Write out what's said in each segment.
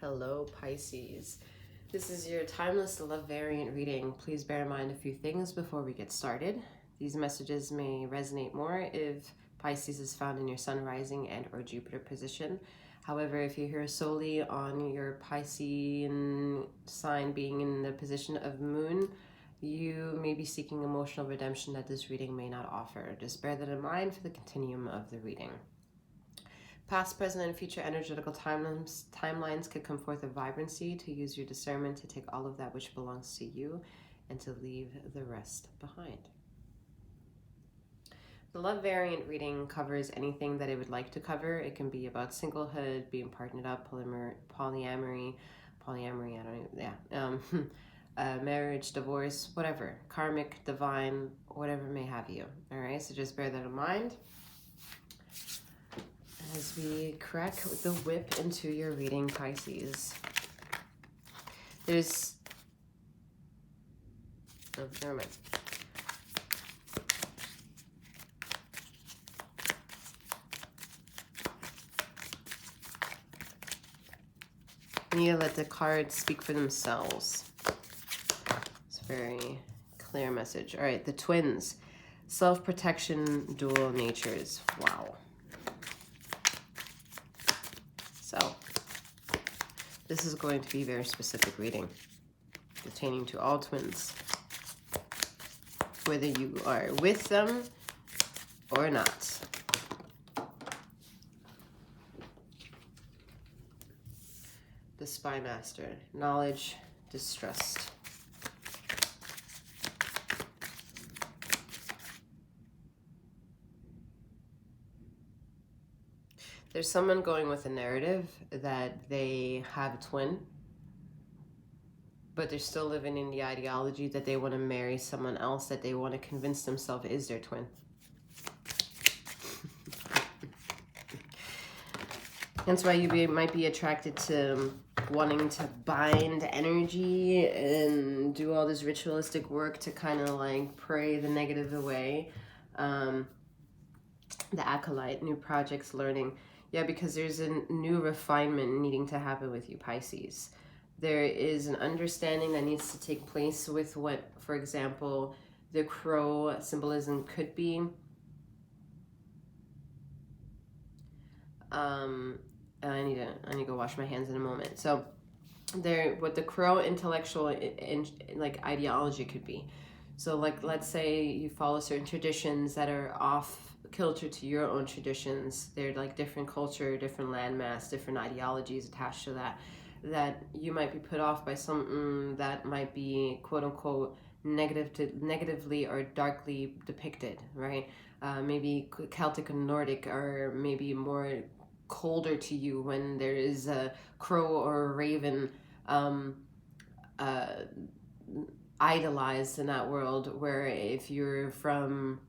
Hello, Pisces. This is your timeless love variant reading. Please bear in mind a few things before we get started. These messages may resonate more if Pisces is found in your sun, rising, and or Jupiter position. However, if you're here solely on your Piscean sign being in the position of moon, you may be seeking emotional redemption that this reading may not offer. Just bear that in mind for the continuum of the reading. Past, present, and future energetical timelines could come forth of vibrancy to use your discernment to take all of that which belongs to you and to leave the rest behind. The love variant reading covers anything that it would like to cover. It can be about singlehood, being partnered up, polyamory, marriage, divorce, whatever, karmic, divine, whatever may have you. All right, so just bear that in mind as we crack the whip into your reading, Pisces. Never mind. You need to let the cards speak for themselves. It's a very clear message. All right, the twins. Self-protection, dual natures. Wow. So, this is going to be a very specific reading pertaining to all twins, whether you are with them or not. The Spy Master, knowledge, distrust. There's someone going with a narrative that they have a twin, but they're still living in the ideology that they want to marry someone else that they want to convince themselves is their twin. That's why you might be attracted to wanting to bind energy and do all this ritualistic work to kind of like pray the negative away. The acolyte, new projects, learning. Yeah, because there's a new refinement needing to happen with you, Pisces. There is an understanding that needs to take place with what, for example, the crow symbolism could be. I need to go wash my hands in a moment. So what the crow intellectual like ideology could be. So like, let's say you follow certain traditions that are off kilter to your own traditions. They're like different culture, different landmass, different ideologies attached to that you might be put off by something that might be quote unquote negatively or darkly depicted, right? Maybe Celtic and Nordic, or maybe more colder to you when there is a crow or a raven idolized in that world, where if you're from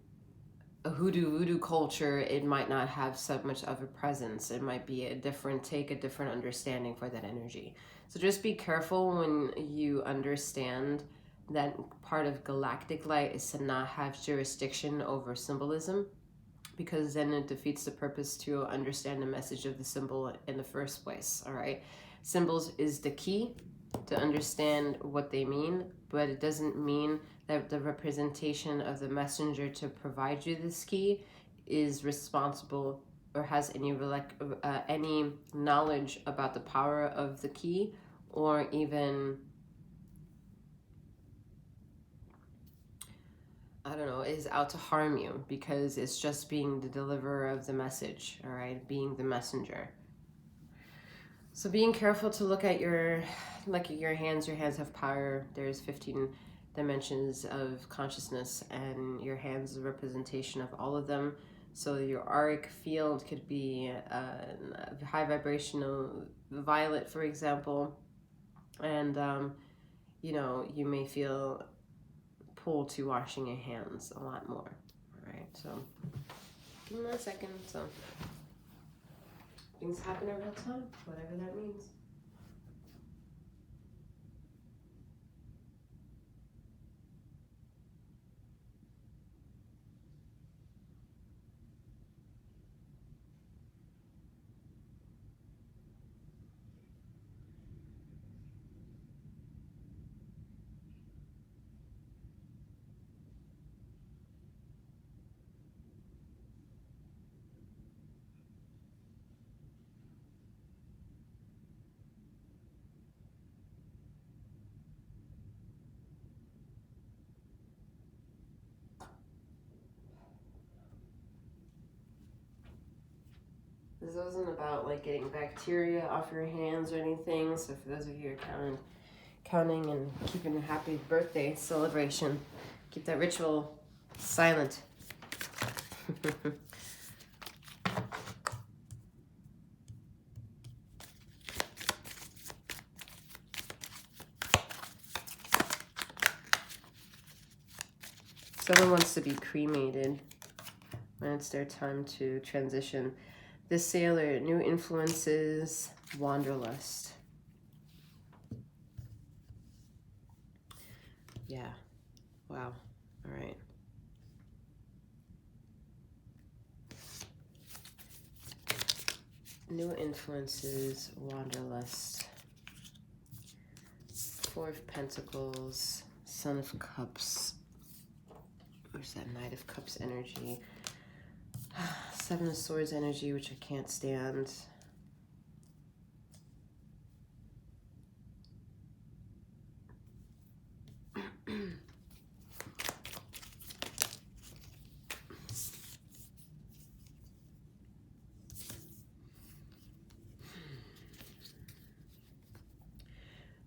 a voodoo culture, it might not have so much of a presence. It might be a different understanding for that energy. So just be careful when you understand that part of galactic light is to not have jurisdiction over symbolism, because then it defeats the purpose to understand the message of the symbol in the first place. All right, symbols is the key to understand what they mean, but it doesn't mean that the representation of the messenger to provide you this key is responsible or has any knowledge about the power of the key, or even, I don't know, is out to harm you, because it's just being the deliverer of the message, all right, being the messenger. So being careful to look at your hands. Your hands have power. There's 15 dimensions of consciousness, and your hands is a representation of all of them. So your auric field could be high vibrational violet, for example, and you may feel pulled to washing your hands a lot more. All right, so give me a second. So things happen in real time, whatever that means. This wasn't about like getting bacteria off your hands or anything. So for those of you who are counting and keeping a happy birthday celebration, keep that ritual silent. Someone wants to be cremated when it's their time to transition. The Sailor, new influences, wanderlust. Yeah. Wow. All right. New influences, wanderlust. Four of Pentacles, Son of Cups. Where's that Knight of Cups energy? Seven of Swords energy, which I can't stand.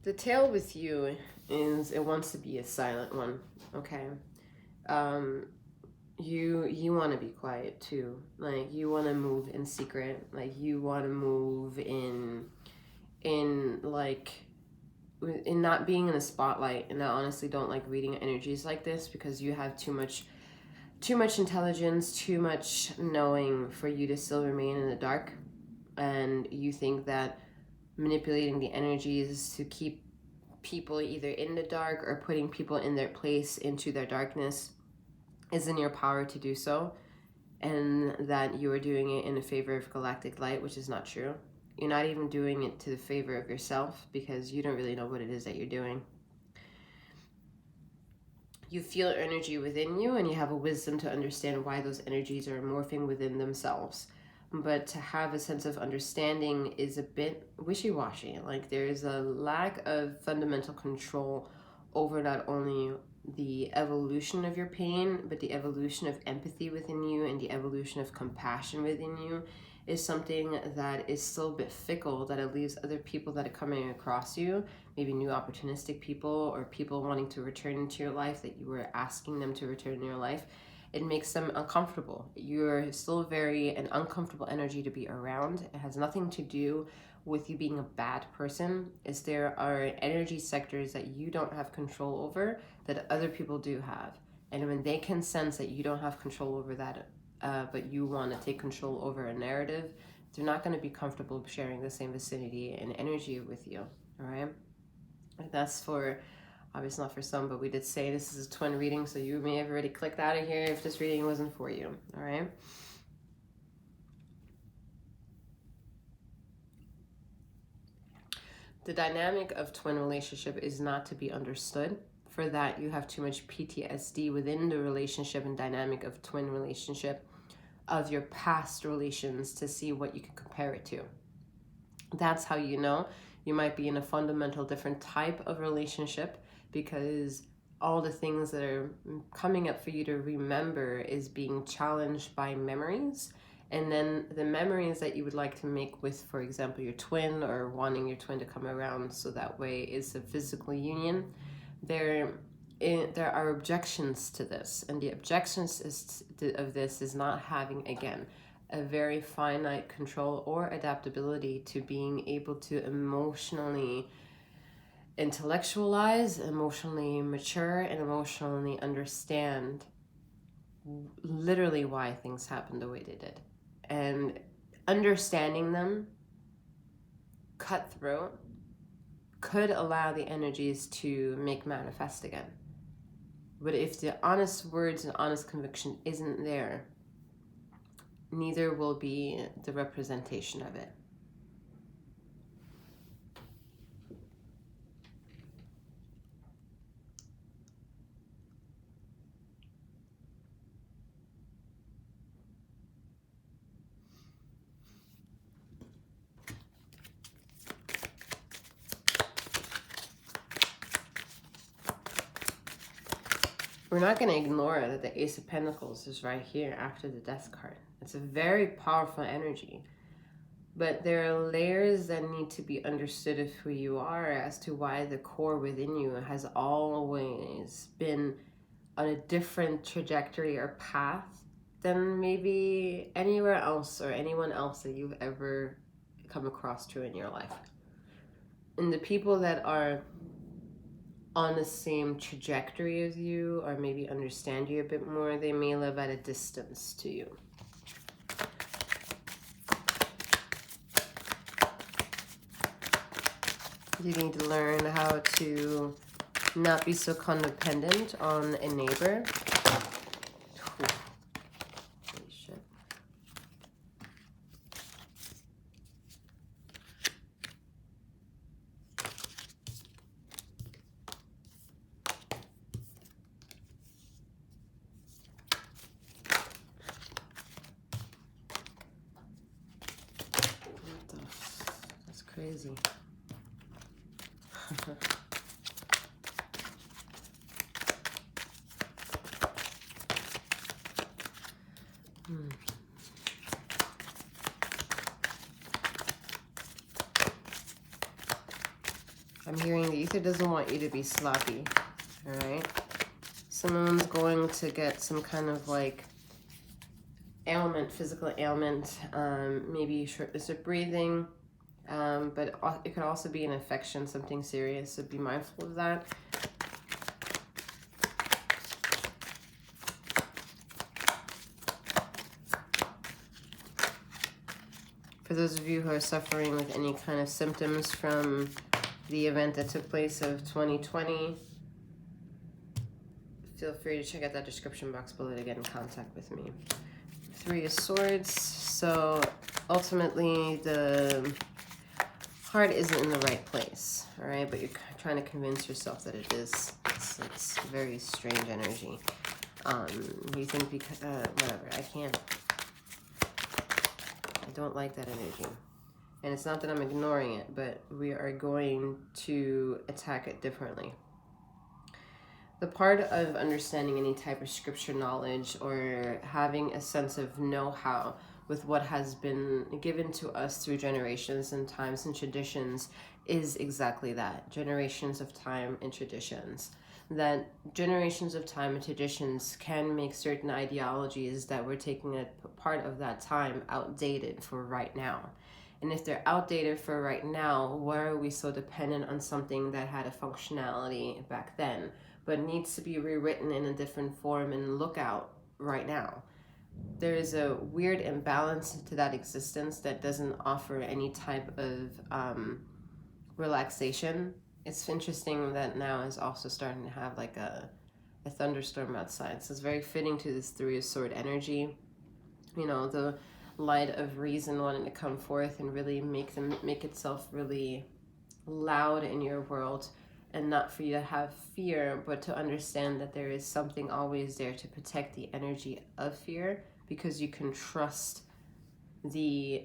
The tale with you is it wants to be a silent one, okay? You want to be quiet too. Like, you want to move in secret. Like, you want to move in not being in the spotlight. And I honestly don't like reading energies like this because you have too much intelligence, too much knowing for you to still remain in the dark. And you think that manipulating the energies to keep people either in the dark or putting people in their place into their darkness is in your power to do so, and that you are doing it in the favor of galactic light, which is not true. You're not even doing it to the favor of yourself because you don't really know what it is that you're doing. You feel energy within you and you have a wisdom to understand why those energies are morphing within themselves. But to have a sense of understanding is a bit wishy-washy. Like, there's a lack of fundamental control over not only the evolution of your pain, but the evolution of empathy within you and the evolution of compassion within you is something that is still a bit fickle, that it leaves other people that are coming across you, maybe new opportunistic people or people wanting to return into your life that you were asking them to return in your life. It makes them uncomfortable. You're still an uncomfortable energy to be around. It has nothing to do with you being a bad person. Is there are energy sectors that you don't have control over that other people do have. And when they can sense that you don't have control over that, but you want to take control over a narrative, they're not going to be comfortable sharing the same vicinity and energy with you. All right? That's for... obviously not for some, but we did say this is a twin reading, so you may have already clicked out of here if this reading wasn't for you, all right? The dynamic of twin relationship is not to be understood. For that, you have too much PTSD within the relationship and dynamic of twin relationship of your past relations to see what you can compare it to. That's how you know you might be in a fundamental different type of relationship, because all the things that are coming up for you to remember is being challenged by memories. And then the memories that you would like to make with, for example, your twin, or wanting your twin to come around so that way it's a physical union, there are objections to this. And the objections of this is not having, again, a very finite control or adaptability to being able to emotionally intellectualize, emotionally mature, and emotionally understand literally why things happened the way they did. And understanding them cutthroat could allow the energies to make manifest again. But if the honest words and honest conviction isn't there, neither will be the representation of it. We're not going to ignore that the Ace of Pentacles is right here after the Death card. It's a very powerful energy. But there are layers that need to be understood of who you are as to why the core within you has always been on a different trajectory or path than maybe anywhere else or anyone else that you've ever come across to in your life. And the people that are on the same trajectory as you, or maybe understand you a bit more, they may live at a distance to you. You need to learn how to not be so codependent on a neighbor. Holy shit. That's crazy. I'm hearing the ether doesn't want you to be sloppy, all right? Someone's going to get some kind of like ailment, physical ailment, maybe shortness of breathing, but it could also be an infection, something serious, so be mindful of that. For those of you who are suffering with any kind of symptoms from the event that took place of 2020, feel free to check out that description box below to get in contact with me. Three of Swords. So ultimately the heart isn't in the right place, all right? But you're trying to convince yourself that it is. It's very strange energy. You think because, whatever, I don't like that energy. And it's not that I'm ignoring it, but we are going to attack it differently. The part of understanding any type of scripture knowledge or having a sense of know-how with what has been given to us through generations and times and traditions is exactly that. Generations of time and traditions. That generations of time and traditions can make certain ideologies that were taking a part of that time outdated for right now. And if they're outdated for right now, why are we so dependent on something that had a functionality back then, but needs to be rewritten in a different form and look out right now? There is a weird imbalance to that existence that doesn't offer any type of relaxation. It's interesting that now is also starting to have like a thunderstorm outside. So it's very fitting to this Three of Sword energy. You know, the light of reason wanting to come forth and really make itself really loud in your world, and not for you to have fear, but to understand that there is something always there to protect the energy of fear, because you can trust the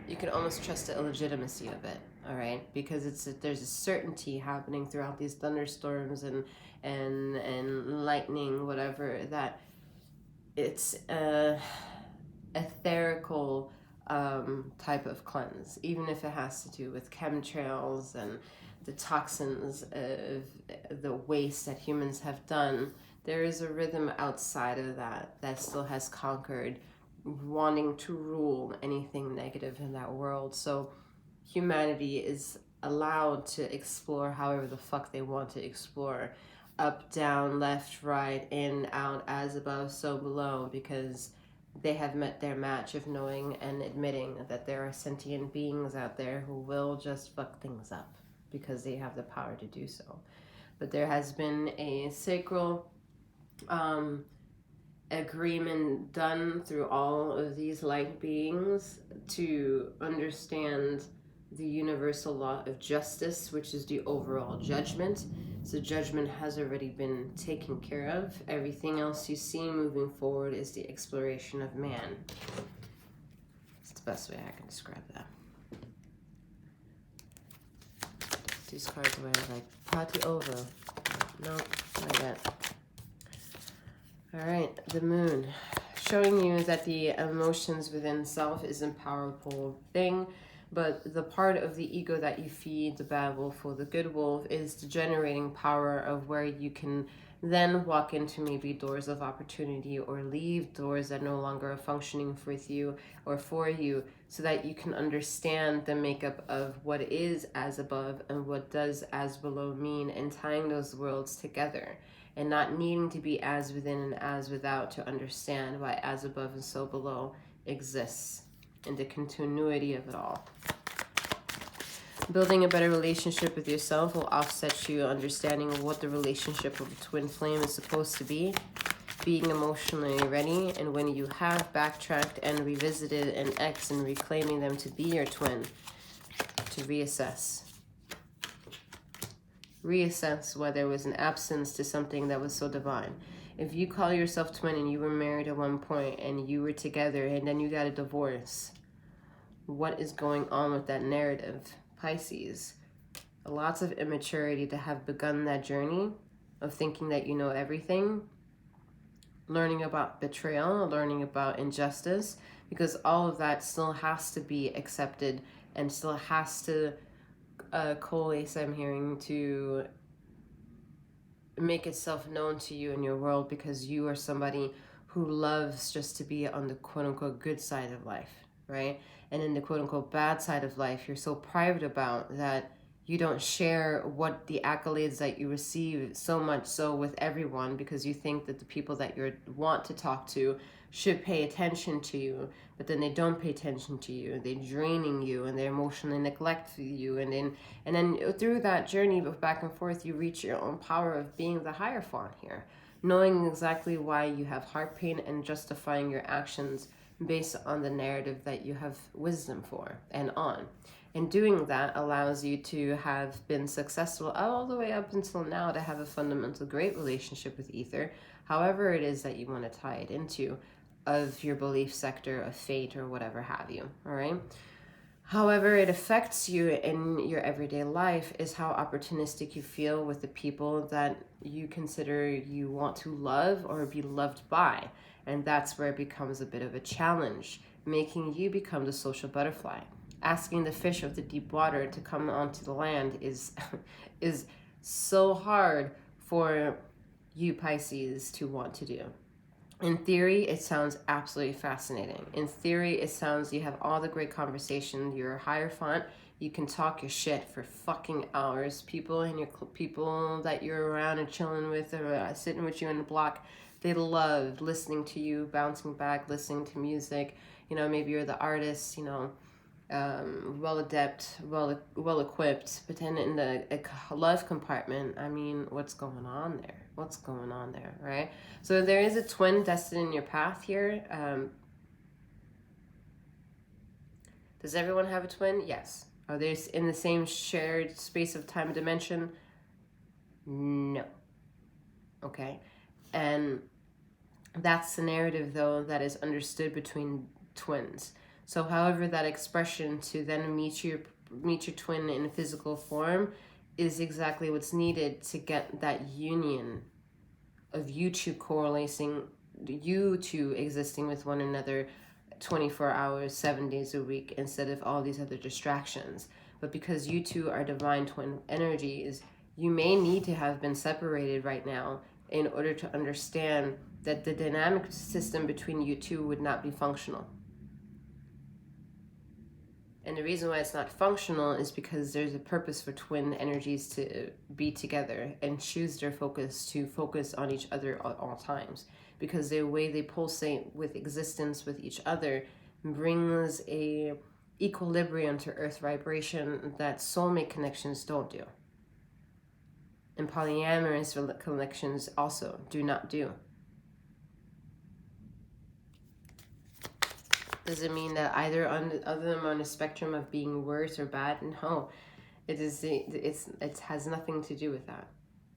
you can almost trust the illegitimacy of it, all right? Because there's a certainty happening throughout these thunderstorms and lightning, whatever, that it's a etherical type of cleanse, even if it has to do with chemtrails and the toxins of the waste that humans have done. There is a rhythm outside of that still has conquered wanting to rule anything negative in that world. So humanity is allowed to explore however the fuck they want to explore. Up, down, left, right, in, out, as above, so below, because they have met their match of knowing and admitting that there are sentient beings out there who will just fuck things up because they have the power to do so. But there has been a sacral agreement done through all of these light beings to understand the universal law of justice, which is the overall judgment. So judgment has already been taken care of. Everything else you see moving forward is the exploration of man. It's the best way I can describe that. These cards were like party over. No, not yet. All right, the moon. showing you that the emotions within self is a powerful thing, but the part of the ego that you feed the bad wolf or the good wolf is the generating power of where you can then walk into maybe doors of opportunity or leave doors that no longer are functioning with you or for you, so that you can understand the makeup of what is as above and what does as below mean, and tying those worlds together, and not needing to be as within and as without to understand why as above and so below exists, and the continuity of it all. Building a better relationship with yourself will offset you understanding of what the relationship of a twin flame is supposed to be, being emotionally ready, and when you have backtracked and revisited an ex and reclaiming them to be your twin, to reassess. Reassess why there was an absence to something that was so divine. If you call yourself twin and you were married at one point and you were together and then you got a divorce, what is going on with that narrative? Pisces, lots of immaturity to have begun that journey of thinking that you know everything, learning about betrayal, learning about injustice, because all of that still has to be accepted and still has to coalesce, I'm hearing, to make itself known to you in your world, because you are somebody who loves just to be on the quote-unquote good side of life, right? And in the quote-unquote bad side of life, you're so private about that you don't share what the accolades that you receive so much so with everyone, because you think that the people that you want to talk to should pay attention to you, but then they don't pay attention to you. They're draining you and they emotionally neglect you. And then through that journey of back and forth, you reach your own power of being the Hierophant here, knowing exactly why you have heart pain and justifying your actions based on the narrative that you have wisdom for and on. And doing that allows you to have been successful all the way up until now to have a fundamental great relationship with ether, however it is that you want to tie it into, of your belief sector, of fate, or whatever have you, all right? However it affects you in your everyday life is how opportunistic you feel with the people that you consider you want to love or be loved by. And that's where it becomes a bit of a challenge, making you become the social butterfly. Asking the fish of the deep water to come onto the land is so hard for you Pisces to want to do. In theory, it sounds absolutely fascinating. In theory, it sounds you have all the great conversation. You're a Hierophant. You can talk your shit for fucking hours. People that you're around and chilling with, or sitting with you in the block, they love listening to you, bouncing back, listening to music. You know, maybe you're the artist, you know, well adept, well equipped, but then in the love compartment, I mean, what's going on there? What's going on there, right? So there is a twin destined in your path here. Does everyone have a twin? Yes. Are they in the same shared space of time and dimension? No. Okay. And that's the narrative, though, that is understood between twins. So however that expression to then meet your twin in physical form is exactly what's needed to get that union of you two correlating, you two existing with one another 24 hours, 7 days a week, instead of all these other distractions. But because you two are divine twin energies, you may need to have been separated right now in order to understand that the dynamic system between you two would not be functional. And the reason why it's not functional is because there's a purpose for twin energies to be together and choose their focus to focus on each other at all times. Because the way they pulsate with existence with each other brings a equilibrium to earth vibration that soulmate connections don't do. And polyamorous connections also do not do. Does it mean that either of them on a spectrum of being worse or bad? No, it has nothing to do with that.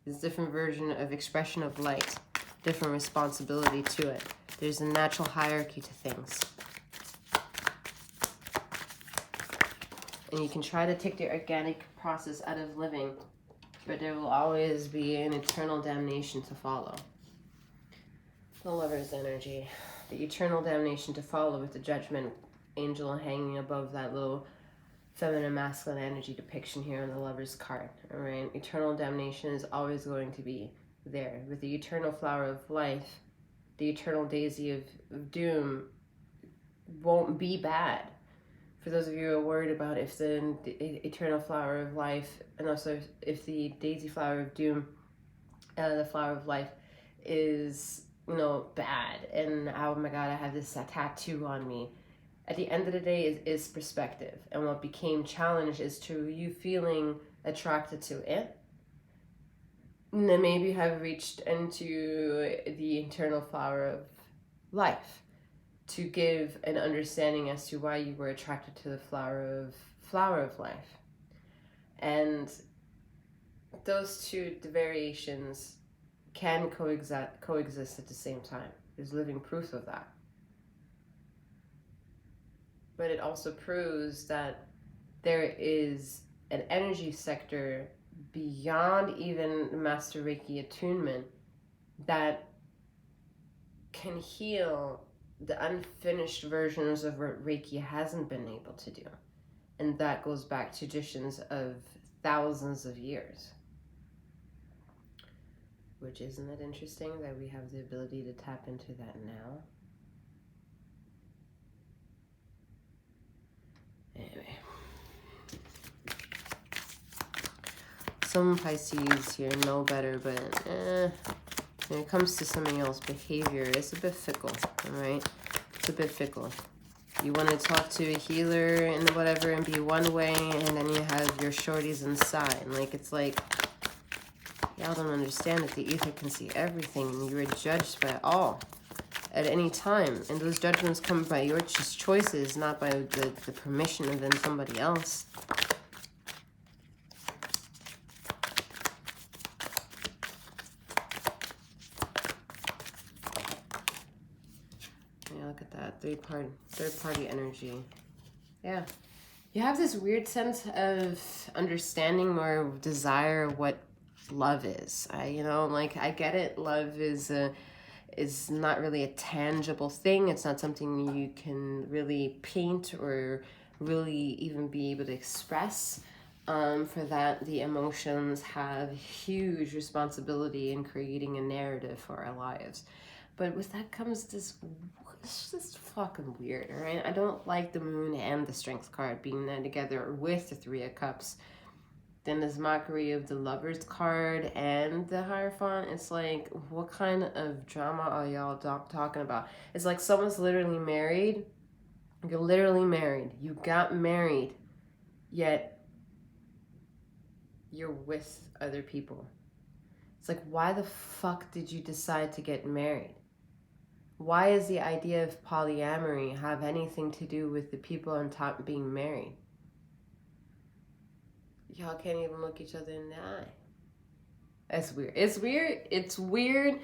It's a different version of expression of light, different responsibility to it. There's a natural hierarchy to things. And you can try to take the organic process out of living, but there will always be an eternal damnation to follow. The Lover's energy. the eternal damnation to follow with the judgment angel hanging above that little feminine masculine energy depiction here on the Lover's card. All right, eternal damnation is always going to be there. With the eternal flower of life, the eternal daisy of doom won't be bad. For those of you who are worried about if the eternal flower of life, and also if the daisy flower of doom, the flower of life, is, you know, bad, and oh my god, I have this tattoo on me. At the end of the day, it is perspective. And what became challenged is to you feeling attracted to it. And then maybe you have reached into the eternal flower of life to give an understanding as to why you were attracted to the flower of life. And those two variations can coexist at the same time. There's living proof of that. But it also proves that there is an energy sector beyond even Master Reiki attunement that can heal the unfinished versions of what Reiki hasn't been able to do. And that goes back to traditions of thousands of years. Which, isn't it interesting that we have the ability to tap into that now? Anyway. Some Pisces here know better, but when it comes to something else, behavior, it's a bit fickle, all right? It's a bit fickle. You want to talk to a healer and whatever and be one way, and then you have your shorties inside. Like, it's like, y'all don't understand that the ether can see everything, and you are judged by all at any time. And those judgments come by your choices, not by the permission of then somebody else. Look at that, third party energy. Yeah, you have this weird sense of understanding or desire what love is. I get it. Love is not really a tangible thing. It's not something you can really paint or really even be able to express. For that, the emotions have huge responsibility in creating a narrative for our lives. But with that comes this fucking weird, all right? I don't like the Moon and the Strength card being there together with the Three of Cups. Then there's mockery of the Lover's card and the Hierophant. It's like, what kind of drama are y'all talking about? It's like someone's literally married. You're literally married. You got married, yet you're with other people. It's like, why the fuck did you decide to get married? Why does the idea of polyamory have anything to do with the people on top being married? Y'all can't even look each other in the eye. That's weird. It's weird. It's weird.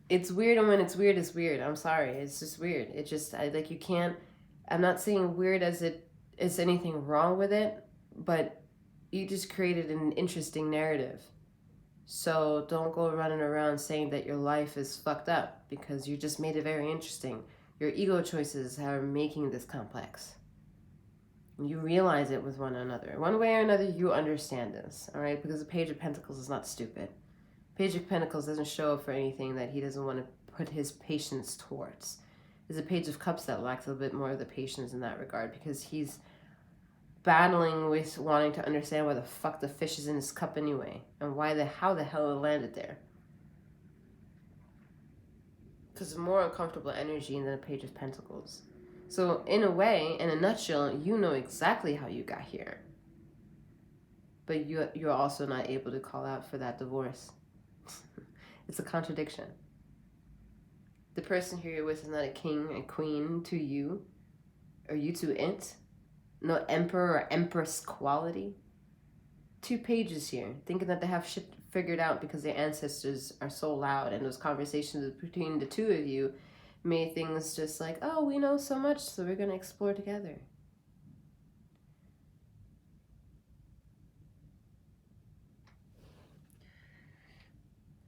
It's weird, and when it's weird. I'm sorry. It's just weird. It just, you can't, I'm not saying weird as it is anything wrong with it, but you just created an interesting narrative. So don't go running around saying that your life is fucked up, because you just made it very interesting. Your ego choices are making this complex. You realize it with one another. One way or another, you understand this, all right? Because the Page of Pentacles is not stupid. Page of Pentacles doesn't show up for anything that he doesn't want to put his patience towards. It's a Page of Cups that lacks a little bit more of the patience in that regard, because he's battling with wanting to understand why the fuck the fish is in his cup anyway, and how the hell it landed there. Because it's more uncomfortable energy than the Page of Pentacles. So in a way, in a nutshell, you know exactly how you got here. But you're also not able to call out for that divorce. It's a contradiction. The person who you're with is not a king and queen to you, or you to it. No emperor or empress quality. Two pages here, thinking that they have shit figured out because their ancestors are so loud, and those conversations between the two of you made things just like, oh, we know so much, so we're going to explore together.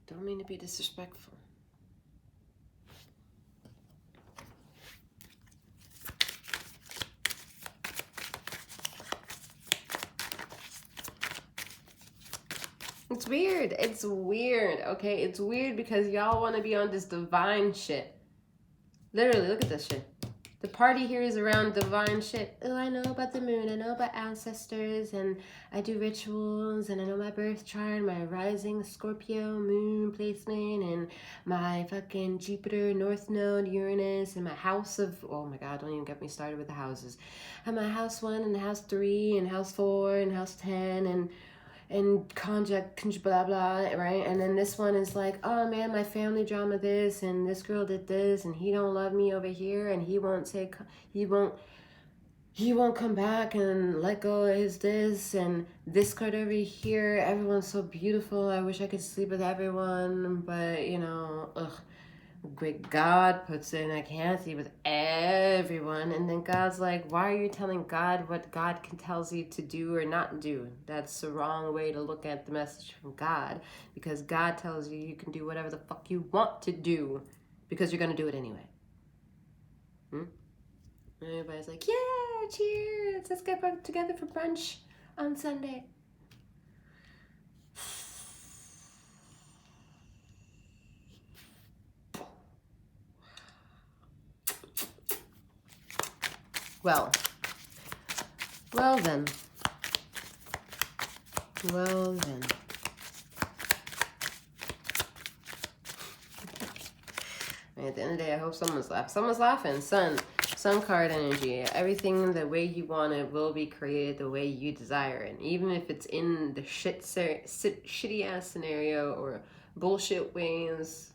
Don't mean to be disrespectful. weird. It's weird, okay? It's weird because y'all want to be on this divine shit. Literally, look at this shit. The party here is around divine shit. Oh, I know about the moon. I know about ancestors, and I do rituals, and I know my birth chart, my rising Scorpio moon placement, and my fucking Jupiter, North Node, Uranus, and my house of, oh my God, don't even get me started with the houses. And my house 1, and house 3, and house 4, and house 10, and conjunct blah blah, right? And then this one is like, oh man, my family drama this, and this girl did this, and he don't love me over here, and he won't come back and let go of his this, and this card over here, everyone's so beautiful, I wish I could sleep with everyone, but you know, ugh. Great God puts in, I can't sleep with everyone. And then God's like, why are you telling God what God tells you to do or not do? That's the wrong way to look at the message from God, because God tells you you can do whatever the fuck you want to do because you're going to do it anyway. Everybody's like, yeah, cheers, let's get back together for brunch on Sunday. Well then. At the end of the day, I hope someone's laughing. Someone's laughing. Sun card energy. Everything the way you want it will be created the way you desire it. And even if it's in the shitty ass scenario or bullshit ways,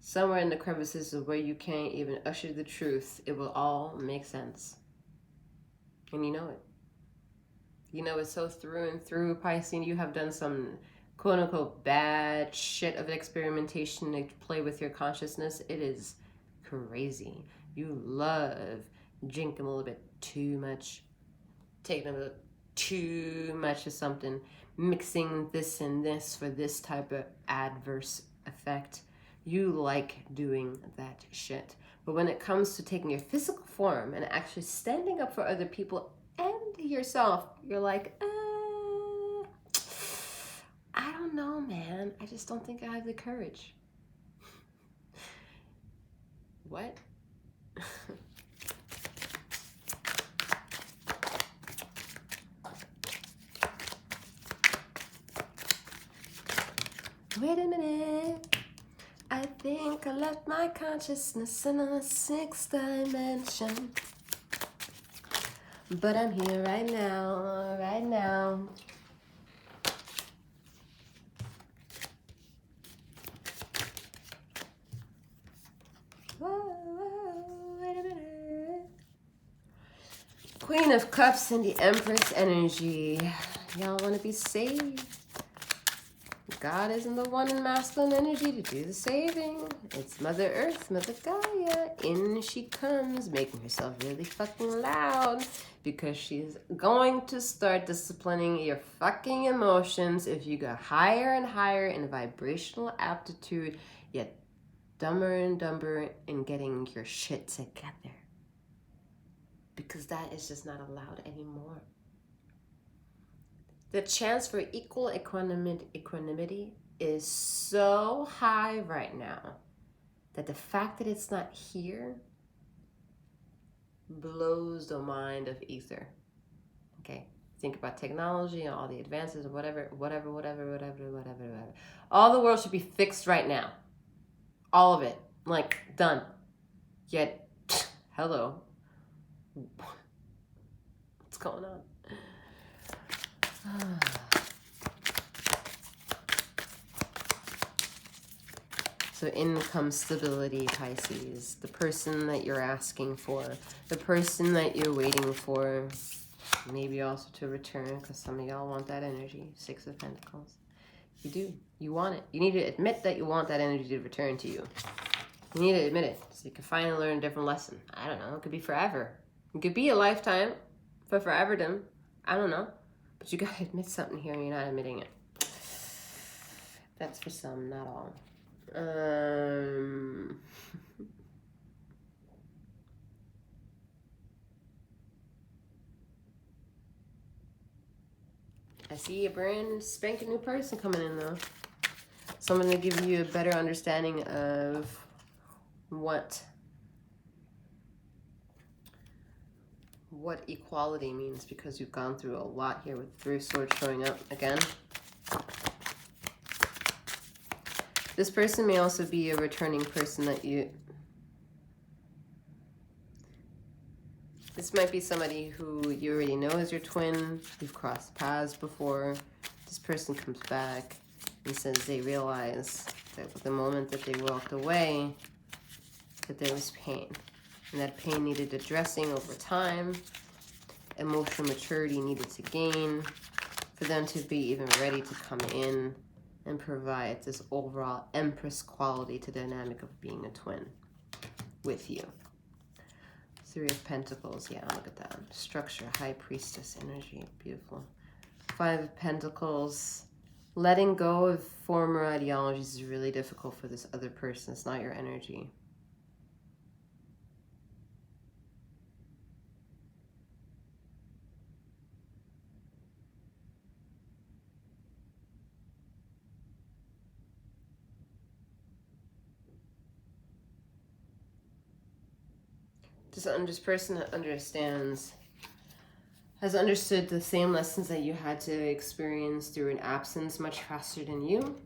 somewhere in the crevices of where you can't even usher the truth, it will all make sense. And you know it. You know it so through and through, Pisces. You have done some quote-unquote bad shit of experimentation to play with your consciousness. It is crazy. You love drinking a little bit too much, taking a little too much of something, mixing this and this for this type of adverse effect. You like doing that shit. But when it comes to taking your physical form and actually standing up for other people and yourself, you're like, I don't know, man. I just don't think I have the courage. What? Wait a minute. I think I left my consciousness in a 6th dimension. But I'm here right now, right now. Whoa, wait a minute. Queen of Cups and the Empress energy. Y'all want to be saved? God isn't the one in masculine energy to do the saving. It's Mother Earth, Mother Gaia. In she comes, making herself really fucking loud because she's going to start disciplining your fucking emotions. If you go higher and higher in vibrational aptitude, yet dumber and dumber in getting your shit together. Because that is just not allowed anymore. The chance for equal equanimity is so high right now that the fact that it's not here blows the mind of ether. Okay? Think about technology and all the advances and whatever. All the world should be fixed right now. All of it. Like, done. Yet, hello. What's going on? So income stability, Pisces, the person that you're asking for, the person that you're waiting for, maybe also to return, because some of y'all want that energy, 6 of Pentacles. You do. You want it. You need to admit that you want that energy to return to you. You need to admit it so you can finally learn a different lesson. I don't know. It could be forever. It could be a lifetime for foreverdom. I don't know. But you gotta admit something here and you're not admitting it. That's for some, not all. I see a brand spanking new person coming in though. So I'm going to give you a better understanding of what equality means, because you've gone through a lot here with 3 of Swords showing up again. This person may also be a returning person that you... This might be somebody who you already know is your twin. You've crossed paths before. This person comes back and says they realize that the moment that they walked away, that there was pain. And that pain needed addressing over time. Emotional maturity needed to gain for them to be even ready to come in and provide this overall Empress quality to the dynamic of being a twin with you. 3 of Pentacles, yeah, look at that. Structure, High Priestess energy, beautiful. 5 of Pentacles, letting go of former ideologies is really difficult for this other person. It's not your energy. This person understands, has understood the same lessons that you had to experience through an absence much faster than you.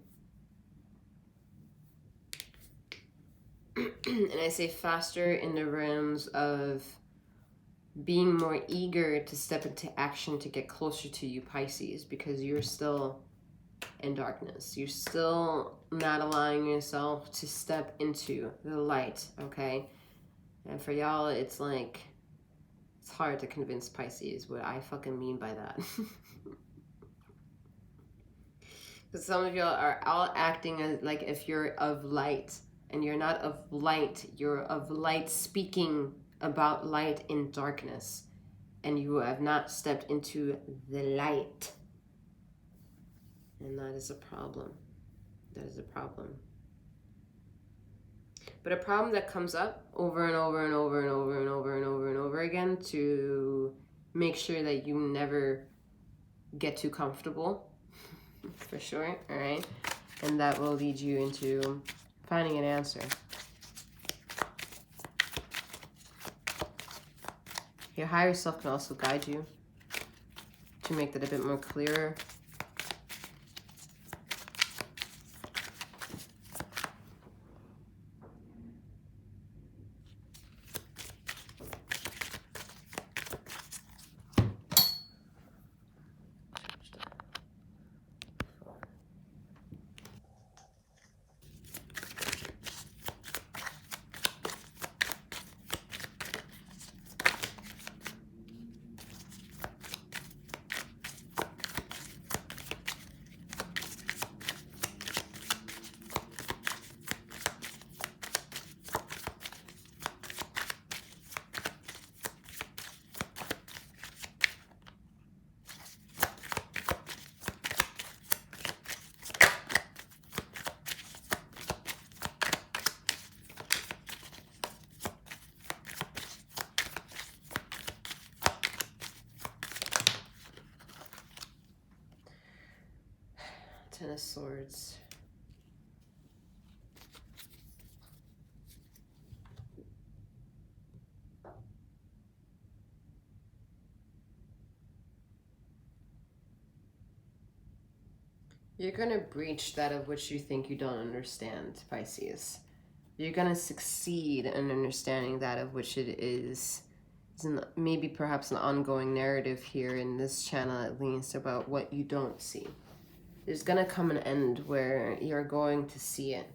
And I say faster in the realms of being more eager to step into action to get closer to you, Pisces, because you're still in darkness. You're still not allowing yourself to step into the light, okay? And for y'all, it's like, it's hard to convince Pisces what I fucking mean by that. Because some of y'all are all acting as like if you're of light, and you're not of light. You're of light speaking about light in darkness. And you have not stepped into the light. And that is a problem. That is a problem. But a problem that comes up over and over and over and over and over and over and over again to make sure that you never get too comfortable, for sure, all right? And that will lead you into finding an answer. Your higher self can also guide you to make that a bit more clearer. Ten of Swords. You're going to breach that of which you think you don't understand, Pisces. You're going to succeed in understanding that of which it is. Maybe perhaps an ongoing narrative here in this channel, at least, about what you don't see. There's going to come an end where you're going to see it.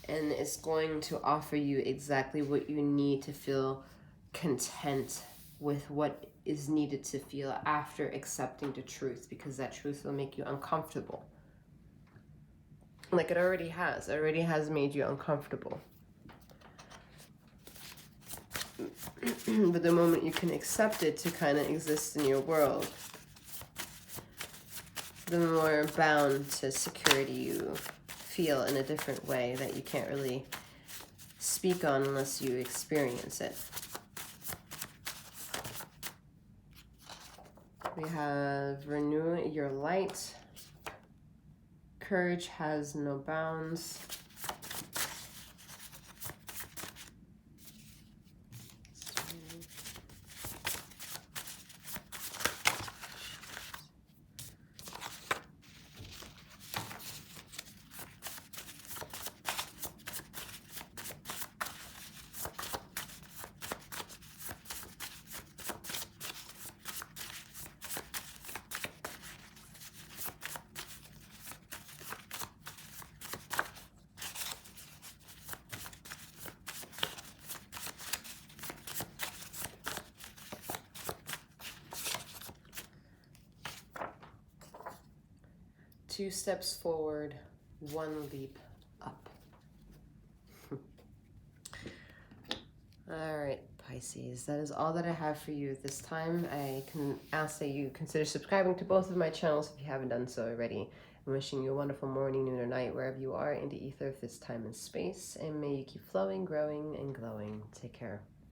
And it's going to offer you exactly what you need to feel content with what is needed to feel after accepting the truth, because that truth will make you uncomfortable. Like it already has. It already has made you uncomfortable. But the moment you can accept it to kind of exist in your world, the more bound to security you feel in a different way that you can't really speak on unless you experience it. We have renew your light. Courage has no bounds. Two steps forward, one leap up. All right, Pisces, that is all that I have for you at this time. I can ask that you consider subscribing to both of my channels if you haven't done so already. I'm wishing you a wonderful morning, noon, or night, wherever you are in the ether of this time and space, and may you keep flowing, growing, and glowing. Take care.